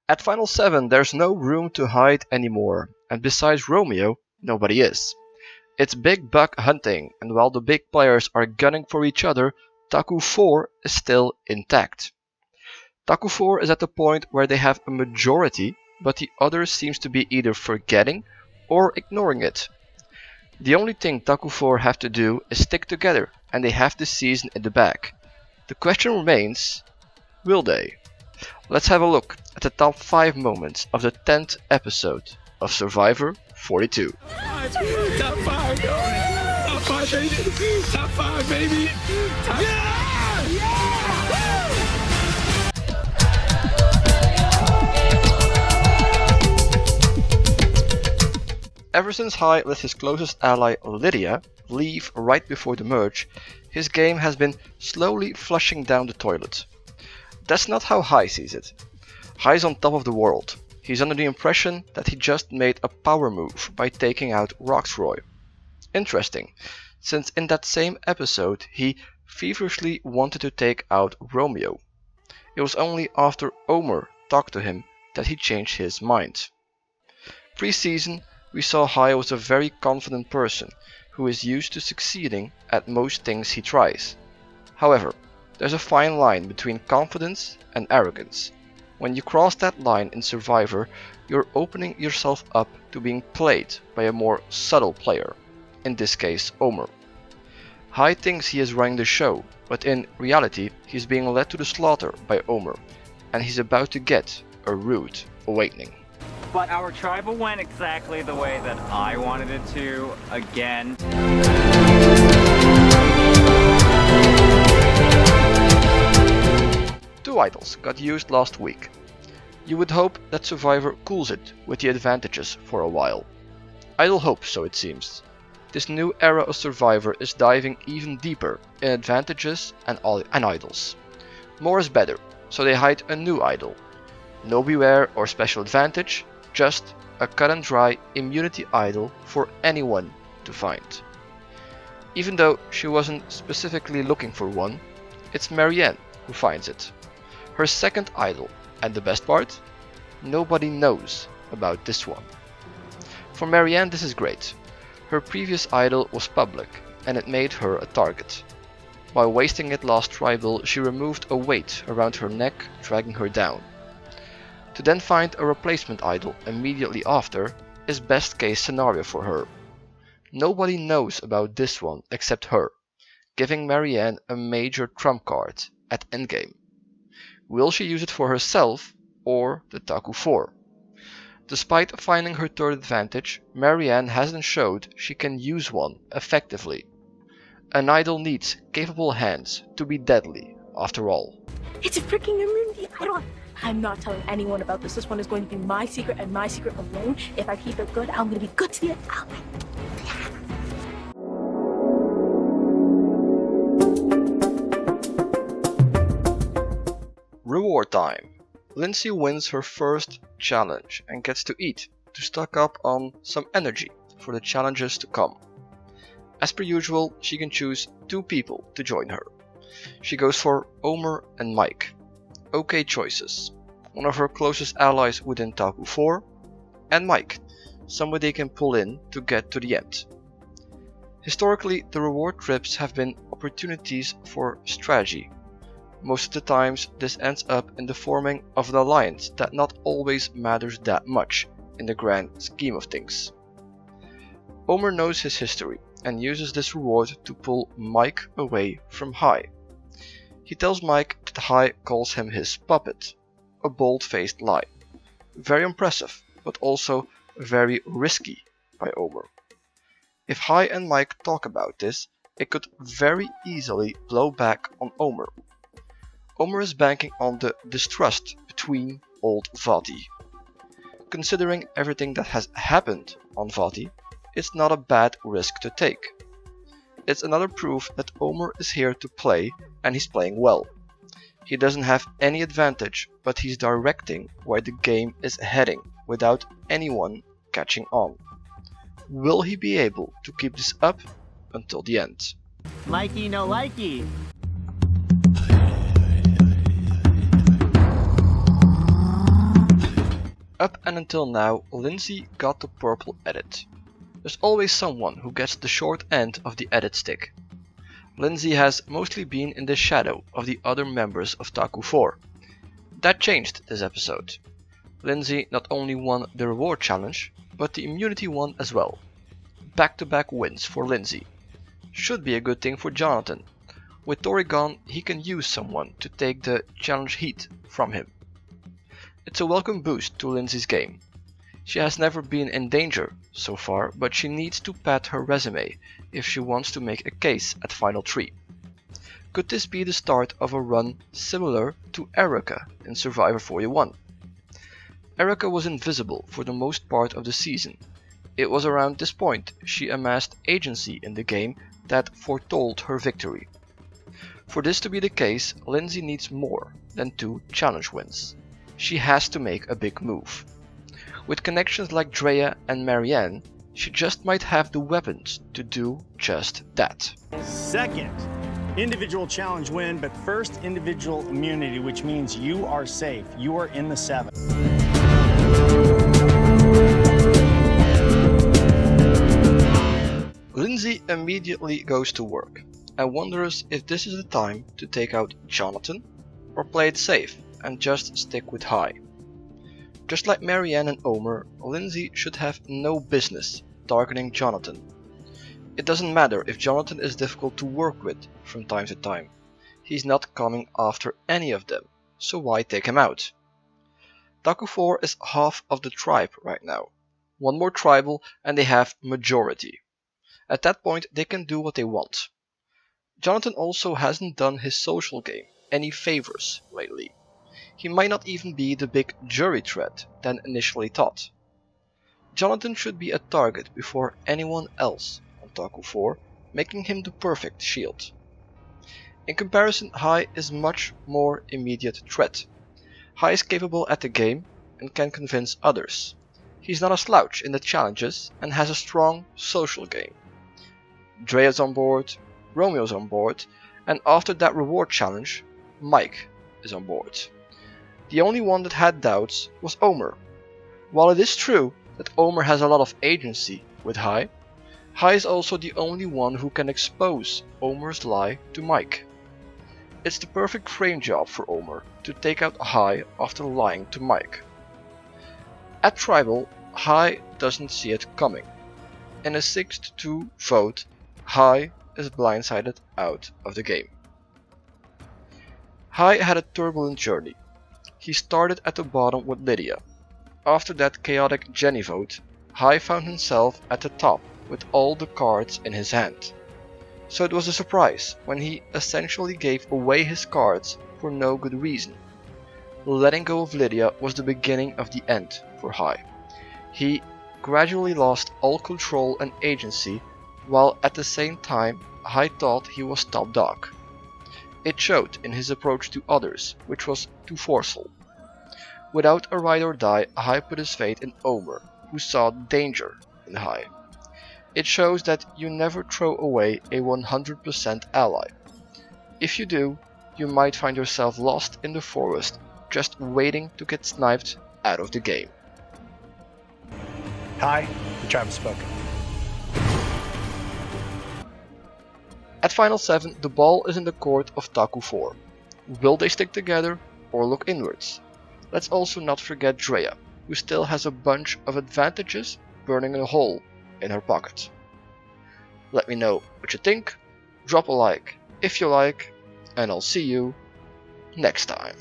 At Final 7 there's no room to hide anymore, and besides Romeo, nobody is. It's big buck hunting, and while the big players are gunning for each other, Taku 4 is still intact. Taku 4 is at the point where they have a majority, but the others seems to be either forgetting or ignoring it. The only thing Taku 4 have to do is stick together, and they have the season in the bag. The question remains, will they? Let's have a look at the top 5 moments of the 10th episode of Survivor 42. Top 5, top 5 baby, top 5 baby, top... Ever since Hai let his closest ally Lydia leave right before the merge, his game has been slowly flushing down the toilet. That's not how Hai sees it. Hai's on top of the world. He's under the impression that he just made a power move by taking out Roxroy. Interesting, since in that same episode he feverishly wanted to take out Romeo. It was only after Omer talked to him that he changed his mind. Pre-season, we saw Hai was a very confident person who is used to succeeding at most things he tries. However, there's a fine line between confidence and arrogance. When you cross that line in Survivor, you're opening yourself up to being played by a more subtle player, in this case Omer. Hai thinks he is running the show, but in reality he's being led to the slaughter by Omer, and he's about to get a rude awakening. But our tribal went exactly the way that I wanted it to, again. 2 idols got used last week. You would hope that Survivor cools it with the advantages for a while. Idle hope, so it seems. This new era of Survivor is diving even deeper in advantages and idols. More is better, so they hide a new idol. No beware or special advantage, just a cut and dry immunity idol for anyone to find. Even though she wasn't specifically looking for one, it's Marianne who finds it. Her second idol, and the best part? Nobody knows about this one. For Marianne this is great. Her previous idol was public, and it made her a target. By wasting it last tribal, she removed a weight around her neck, dragging her down. To then find a replacement idol immediately after is best case scenario for her. Nobody knows about this one except her, giving Marianne a major trump card at endgame. Will she use it for herself or the Taku 4? Despite finding her third advantage, Marianne hasn't showed she can use one effectively. An idol needs capable hands to be deadly, after all. It's a freaking immunity idol! I'm not telling anyone about this. This one is going to be my secret and my secret alone. If I keep it good, I'm going to be good to the end. Reward time. Lindsay wins her first challenge and gets to eat to stock up on some energy for the challenges to come. As per usual, she can choose 2 people to join her. She goes for Omer and Mike. Okay choices. One of her closest allies within Taku 4, and Mike, somebody they can pull in to get to the end. Historically, the reward trips have been opportunities for strategy. Most of the times this ends up in the forming of an alliance that not always matters that much in the grand scheme of things. Omer knows his history and uses this reward to pull Mike away from Hai. He tells Mike that Hai calls him his puppet, a bold-faced lie. Very impressive, but also very risky by Omer. If Hai and Mike talk about this, it could very easily blow back on Omer. Omer is banking on the distrust between old Vati. Considering everything that has happened on Vati, it's not a bad risk to take. It's another proof that Omer is here to play, and he's playing well. He doesn't have any advantage, but he's directing where the game is heading without anyone catching on. Will he be able to keep this up until the end? Likey no likey. Up and until now, Lindsay got the purple edit. There's always someone who gets the short end of the edit stick. Lindsay has mostly been in the shadow of the other members of Taku 4. That changed this episode. Lindsay not only won the reward challenge, but the immunity one as well. Back-to-back wins for Lindsay. Should be a good thing for Jonathan. With Tori gone, he can use someone to take the challenge heat from him. It's a welcome boost to Lindsay's game. She has never been in danger so far, but she needs to pad her resume if she wants to make a case at Final 3. Could this be the start of a run similar to Erica in Survivor 41? Erica was invisible for the most part of the season. It was around this point she amassed agency in the game that foretold her victory. For this to be the case, Lindsay needs more than 2 challenge wins. She has to make a big move. With connections like Drea and Marianne, she just might have the weapons to do just that. Second, individual challenge win, but first individual immunity, which means you are safe. You are in the 7. Lindsay immediately goes to work and wonders if this is the time to take out Jonathan or play it safe and just stick with High. Just like Marianne and Omer, Lindsay should have no business targeting Jonathan. It doesn't matter if Jonathan is difficult to work with from time to time. He's not coming after any of them, so why take him out? Taku 4 is half of the tribe right now. One more tribal and they have majority. At that point they can do what they want. Jonathan also hasn't done his social game any favors lately. He might not even be the big jury threat than initially thought. Jonathan should be a target before anyone else on Taku 4, making him the perfect shield. In comparison, High is much more immediate threat. High is capable at the game and can convince others. He's not a slouch in the challenges and has a strong social game. Drea's on board, Romeo's on board, and after that reward challenge, Mike is on board. The only one that had doubts was Omer. While it is true that Omer has a lot of agency with High, High is also the only one who can expose Omer's lie to Mike. It's the perfect frame job for Omer to take out High after lying to Mike. At Tribal, High doesn't see it coming. In a 6-2 vote, High is blindsided out of the game. High had a turbulent journey. He started at the bottom with Lydia. After that chaotic Jenny vote, High found himself at the top with all the cards in his hand. So it was a surprise when he essentially gave away his cards for no good reason. Letting go of Lydia was the beginning of the end for High. He gradually lost all control and agency, while at the same time High thought he was top dog. It showed in his approach to others, which was too forceful. Without a ride or die, High put his faith in Omer, who saw danger in High. It shows that you never throw away a 100% ally. If you do, you might find yourself lost in the forest, just waiting to get sniped out of the game. Hi, the tribe has spoken. At Final 7, the ball is in the court of Taku 4. Will they stick together or look inwards? Let's also not forget Drea, who still has a bunch of advantages burning a hole in her pocket. Let me know what you think, drop a like if you like, and I'll see you next time.